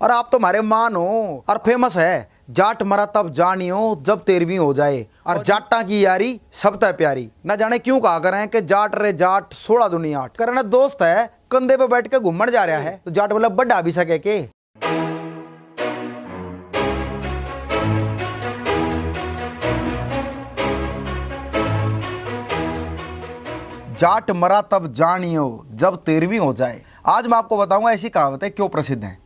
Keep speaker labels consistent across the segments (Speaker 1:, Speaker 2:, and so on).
Speaker 1: और आप तो हमारे मान हो। और फेमस है, जाट मरा तब जानियो जब 13वीं हो जाए, और जाटा की यारी सब तय प्यारी। न जाने क्यों कहा करें कि जाट रे जाट 16 दुनिया 8। करना दोस्त है कंधे पे बैठ के घूमने जा रहा है, तो जाट बोला बढ़ा भी सके के। जाट मरा तब जानियो जब 13वीं हो जाए। आज मैं आपको बताऊंगा ऐसी कहावतें क्यों प्रसिद्ध हैं।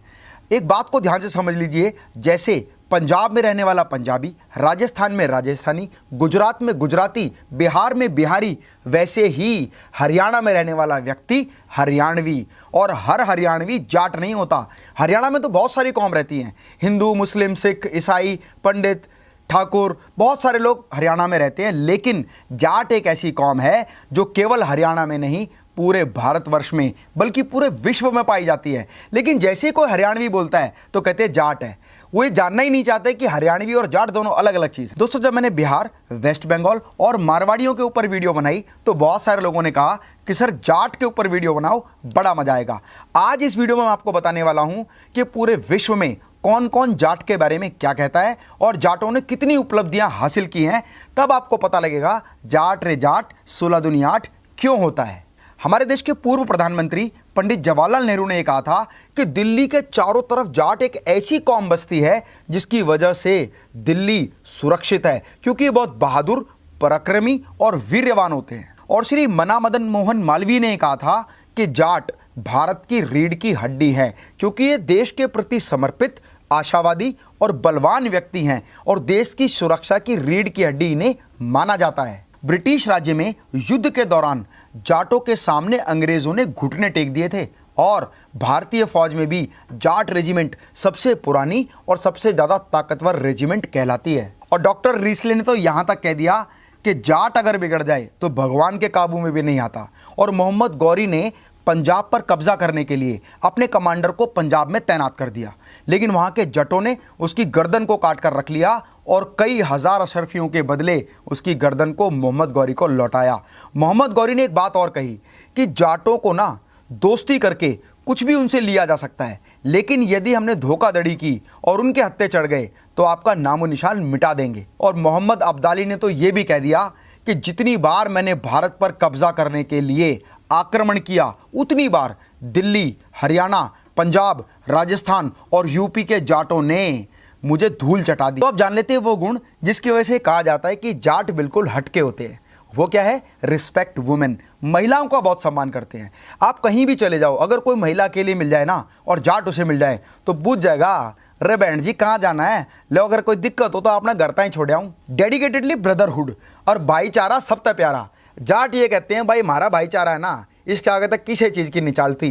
Speaker 1: एक बात को ध्यान से समझ लीजिए, जैसे पंजाब में रहने वाला पंजाबी, राजस्थान में राजस्थानी, गुजरात में गुजराती, बिहार में बिहारी, वैसे ही हरियाणा में रहने वाला व्यक्ति हरियाणवी। और हर हरियाणवी जाट नहीं होता। हरियाणा में तो बहुत सारी कौम रहती हैं, हिंदू, मुस्लिम, सिख, ईसाई, पंडित, ठाकुर, बहुत सारे लोग हरियाणा में रहते हैं। लेकिन जाट एक ऐसी कौम है जो केवल हरियाणा में नहीं, पूरे भारतवर्ष में बल्कि पूरे विश्व में पाई जाती है। लेकिन जैसे ही कोई हरियाणवी बोलता है तो कहते हैं जाट है। वो ये जानना ही नहीं चाहते कि हरियाणवी और जाट दोनों अलग अलग चीज़ है। दोस्तों, जब मैंने बिहार, वेस्ट बंगाल और मारवाड़ियों के ऊपर वीडियो बनाई तो बहुत सारे लोगों ने कहा कि सर जाट के ऊपर वीडियो बनाओ, बड़ा मजा आएगा। आज इस वीडियो में मैं आपको बताने वाला हूं कि पूरे विश्व में कौन कौन जाट के बारे में क्या कहता है और जाटों ने कितनी उपलब्धियां हासिल की हैं। तब आपको पता लगेगा जाट रे जाट 16 दुनिया 8 क्यों होता है। हमारे देश के पूर्व प्रधानमंत्री पंडित जवाहरलाल नेहरू ने कहा था कि दिल्ली के चारों तरफ जाट एक ऐसी कौम बसती है जिसकी वजह से दिल्ली सुरक्षित है, क्योंकि ये बहुत बहादुर, पराक्रमी और वीर्यवान होते हैं। और श्री मना मदन मोहन मालवीय ने कहा था कि जाट भारत की रीढ़ की हड्डी है, क्योंकि ये देश के प्रति समर्पित, आशावादी और बलवान व्यक्ति हैं और देश की सुरक्षा की रीढ़ की हड्डी इन्हें माना जाता है। ब्रिटिश राज्य में युद्ध के दौरान जाटों के सामने अंग्रेजों ने घुटने टेक दिए थे और भारतीय फौज में भी जाट रेजिमेंट सबसे पुरानी और सबसे ज़्यादा ताकतवर रेजिमेंट कहलाती है। और डॉक्टर रीसले ने तो यहाँ तक कह दिया कि जाट अगर बिगड़ जाए तो भगवान के काबू में भी नहीं आता। और मोहम्मद गौरी ने पंजाब पर कब्जा करने के लिए अपने कमांडर को पंजाब में तैनात कर दिया, लेकिन वहाँ के जटों ने उसकी गर्दन को काट कर रख लिया और कई हजार अशरफियों के बदले उसकी गर्दन को मोहम्मद गौरी को लौटाया। मोहम्मद गौरी ने एक बात और कही कि जाटों को ना दोस्ती करके कुछ भी उनसे लिया जा सकता है, लेकिन यदि हमने धोखाधड़ी की और उनके हत्थे चढ़ गए तो आपका नामो निशान मिटा देंगे। और मोहम्मद अब्दाली ने तो ये भी कह दिया कि जितनी बार मैंने भारत पर कब्जा करने के लिए आक्रमण किया, उतनी बार दिल्ली, हरियाणा, पंजाब, राजस्थान और यूपी के जाटों ने मुझे धूल चटा दी। तो आप जान लेते हैं वो गुण जिसकी वजह से कहा जाता है कि जाट बिल्कुल हटके होते हैं। वो क्या है? Respect women. महिलाओं का बहुत सम्मान करते हैं। आप कहीं भी चले जाओ, अगर कोई महिला अकेली मिल जाए ना और जाट उसे मिल जाए तो पूछ जाएगा, रे बहन जी कहाँ जाना है, लो अगर कोई दिक्कत हो तो अपना घर ताई छोड़ आऊँ। डेडिकेटेडली ब्रदरहुड और भाईचारा सब तक प्यारा। जाट ये कहते हैं, भाई हमारा भाईचारा है ना, इसके आगे तक किसी चीज़ की नहीं चलती।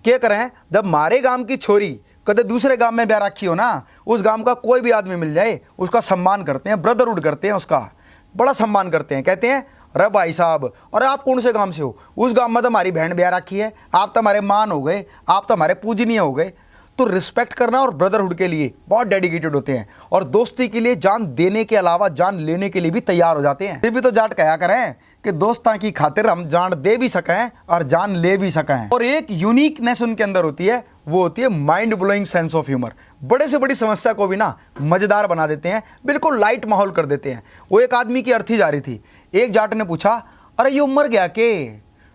Speaker 1: क्या करें, जब हमारे गांव की छोरी कदे दूसरे गांव में ब्याह रखी हो ना, उस गांव का कोई भी आदमी मिल जाए उसका सम्मान करते हैं, ब्रदरहुड करते हैं, उसका बड़ा सम्मान करते हैं। कहते हैं, अरे भाई साहब, अरे आप कौन से गांव से हो? उस गांव में तो हमारी बहन ब्याह रखी है, आप तो हमारे मान हो गए, आप तो हमारे पूजनीय हो गए। तो रिस्पेक्ट करना और ब्रदरहुड के लिए बहुत डेडिकेटेड होते हैं और दोस्ती के लिए जान देने के अलावा जान लेने के लिए भी तैयार हो जाते हैं। ये भी तो जाट कहा करें कि दोस्तां की खातिर हम जान दे भी सकें और जान ले भी सकें। और एक यूनिकनेस उनके अंदर होती है, वो होती है mind blowing sense of humour. बड़े से बड़ी समस्या को भी ना मजेदार बना देते हैं, बिल्कुल लाइट माहौल कर देते हैं। वो एक आदमी की अर्थी जा रही थी, एक जाट ने पूछा, अरे ये मर गया के?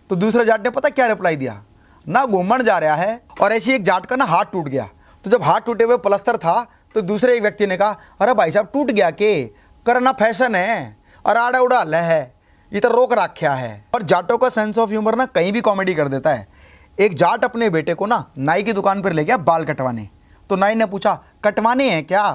Speaker 1: तो दूसरे जाट ने पता क्या रिप्लाई दिया, ना घूमन जा रहा है। और ऐसी एक जाट का ना हाथ टूट गया, तो जब हाथ टूटे हुए प्लास्टर था तो दूसरे एक व्यक्ति ने कहा, अरे भाई साहब टूट गया के? करना फैशन है और आड़ा उड़ा हल है, ये तो रोक रखा है। और जाटों का सेंस ऑफ ह्यूमर ना कहीं भी कॉमेडी कर देता है। एक जाट अपने बेटे को ना नाई की दुकान पर ले गया बाल कटवाने, तो नाई ने पूछा, कटवाने हैं क्या?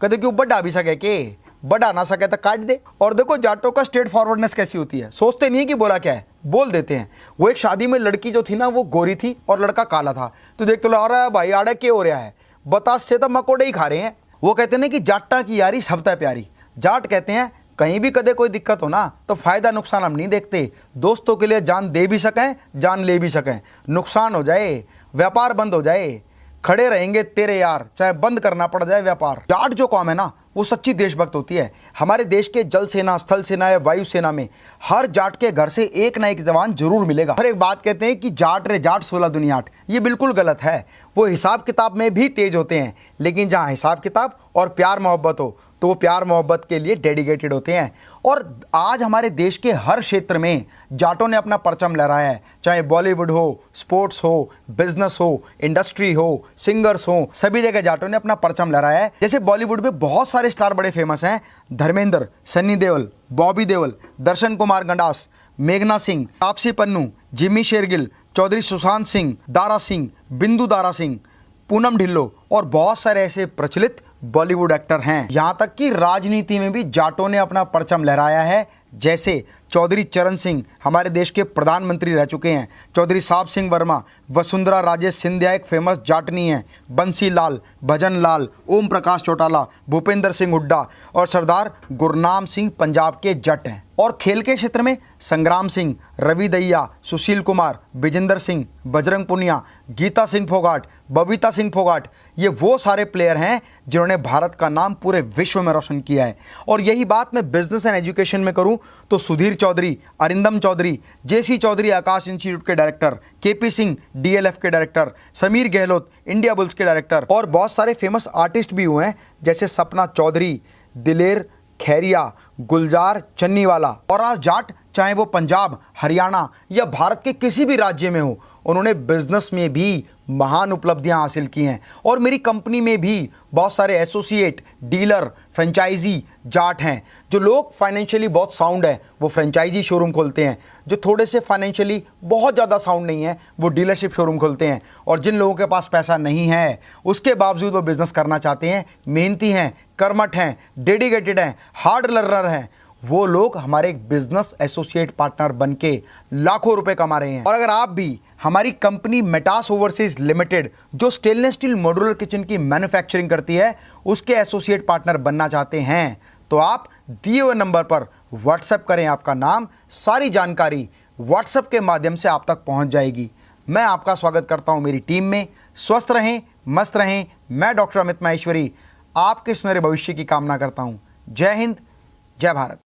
Speaker 1: कहते क्यों, बढ़ा भी सके के? बढ़ा ना सके तो काट दे। और देखो जाटों का स्ट्रेट फॉरवर्डनेस कैसी होती है, सोचते नहीं है कि बोला क्या है, बोल देते हैं। वो एक शादी में लड़की जो थी ना वो गोरी थी और लड़का काला था, तो देख तो अरे भाई आड़े क्या हो रहा है, बतास से तो मकोड़े ही खा रहे हैं। वो कहते हैं कि जाटा की यारी सब तय प्यारी। जाट कहते हैं कहीं भी कदे कोई दिक्कत हो ना तो फायदा नुकसान हम नहीं देखते, दोस्तों के लिए जान दे भी सकें, जान ले भी सकें। नुकसान हो जाए, व्यापार बंद हो जाए, खड़े रहेंगे तेरे यार, चाहे बंद करना पड़ जाए व्यापार। जाट जो कौम है ना वो सच्ची देशभक्त होती है। हमारे देश के जल सेना, स्थल सेना या वायु सेना में हर जाट के घर से एक ना एक जवान जरूर मिलेगा। हर एक बात कहते हैं कि जाट रे जाट 16 दुनिया 8, ये बिल्कुल गलत है। वो हिसाब किताब में भी तेज होते हैं, लेकिन जहाँ हिसाब किताब और प्यार मोहब्बत हो तो वो प्यार मोहब्बत के लिए डेडिकेटेड होते हैं। और आज हमारे देश के हर क्षेत्र में जाटों ने अपना परचम लहराया है, चाहे बॉलीवुड हो, स्पोर्ट्स हो, बिजनेस हो, इंडस्ट्री हो, सिंगर्स हो, सभी जगह जाटों ने अपना परचम लहराया है। जैसे बॉलीवुड में बहुत सारे स्टार बड़े फेमस हैं, धर्मेंद्र, सन्नी देओल, बॉबी देओल, दर्शन कुमार गंडास, मेघना सिंह, तापसी पन्नू, जिम्मी शेरगिल, चौधरी सुशांत सिंह, दारा सिंह, बिंदु दारा सिंह, पूनम ढिल्लो और बहुत सारे ऐसे प्रचलित बॉलीवुड एक्टर हैं। यहाँ तक कि राजनीति में भी जाटों ने अपना परचम लहराया है। जैसे चौधरी चरण सिंह हमारे देश के प्रधानमंत्री रह चुके हैं, चौधरी साहब सिंह वर्मा, वसुंधरा राजे सिंधिया एक फेमस जाटनी है, बंसी लाल, भजन लाल, ओम प्रकाश चौटाला, भूपेंद्र सिंह हुड्डा और सरदार गुरनाम सिंह पंजाब के जट हैं। और खेल के क्षेत्र में संग्राम सिंह, रवि दहिया, सुशील कुमार, विजेंद्र सिंह, बजरंग पुनिया, गीता सिंह फोगाट, बबीता सिंह फोगाट, ये वो सारे प्लेयर हैं जिन्होंने भारत का नाम पूरे विश्व में रोशन किया है। और यही बात मैं बिजनेस एंड एजुकेशन में करूं तो सुधीर चौधरी, अरिंदम चौधरी, जेसी चौधरी आकाश इंस्टीट्यूट के डायरेक्टर, केपी सिंह डीएलएफ के director, Sameer Gehlot India bulls के डायरेक्टर और बहुत सारे फेमस आर्टिस्ट भी हुए हैं जैसे सपना चौधरी, दिलेर खैरिया, गुलजार चन्नीवाला। और आज जाट चाहे वो पंजाब, हरियाणा या भारत के किसी भी राज्य में हो, उन्होंने बिजनेस में भी महान उपलब्धियां हासिल की हैं। और मेरी कंपनी में भी बहुत सारे एसोसिएट, डीलर, फ्रेंचाइजी जाट हैं। जो लोग फाइनेंशियली बहुत साउंड है वो फ्रेंचाइजी शोरूम खोलते हैं, जो थोड़े से फाइनेंशियली बहुत ज़्यादा साउंड नहीं है वो डीलरशिप शोरूम खोलते हैं। और जिन लोगों के पास पैसा नहीं है उसके बावजूद वो बिज़नेस करना चाहते हैं, मेहनती हैं, कर्मठ हैं, डेडिकेटेड हैं, हार्ड लर्नर हैं, वो लोग हमारे एक बिजनेस एसोसिएट पार्टनर बनके लाखों रुपए कमा रहे हैं। और अगर आप भी हमारी कंपनी मेटास ओवरसीज लिमिटेड जो स्टेनलेस स्टील मॉड्यूलर किचन की मैन्युफैक्चरिंग करती है उसके एसोसिएट पार्टनर बनना चाहते हैं तो आप दिए हुए नंबर पर व्हाट्सएप करें। आपका नाम, सारी जानकारी व्हाट्सएप के माध्यम से आप तक पहुंच जाएगी। मैं आपका स्वागत करता हूं मेरी टीम में। स्वस्थ रहें, मस्त रहें। मैं डॉक्टर अमित माहेश्वरी आपके सुनहरे भविष्य की कामना करता हूं। जय हिंद, जय भारत।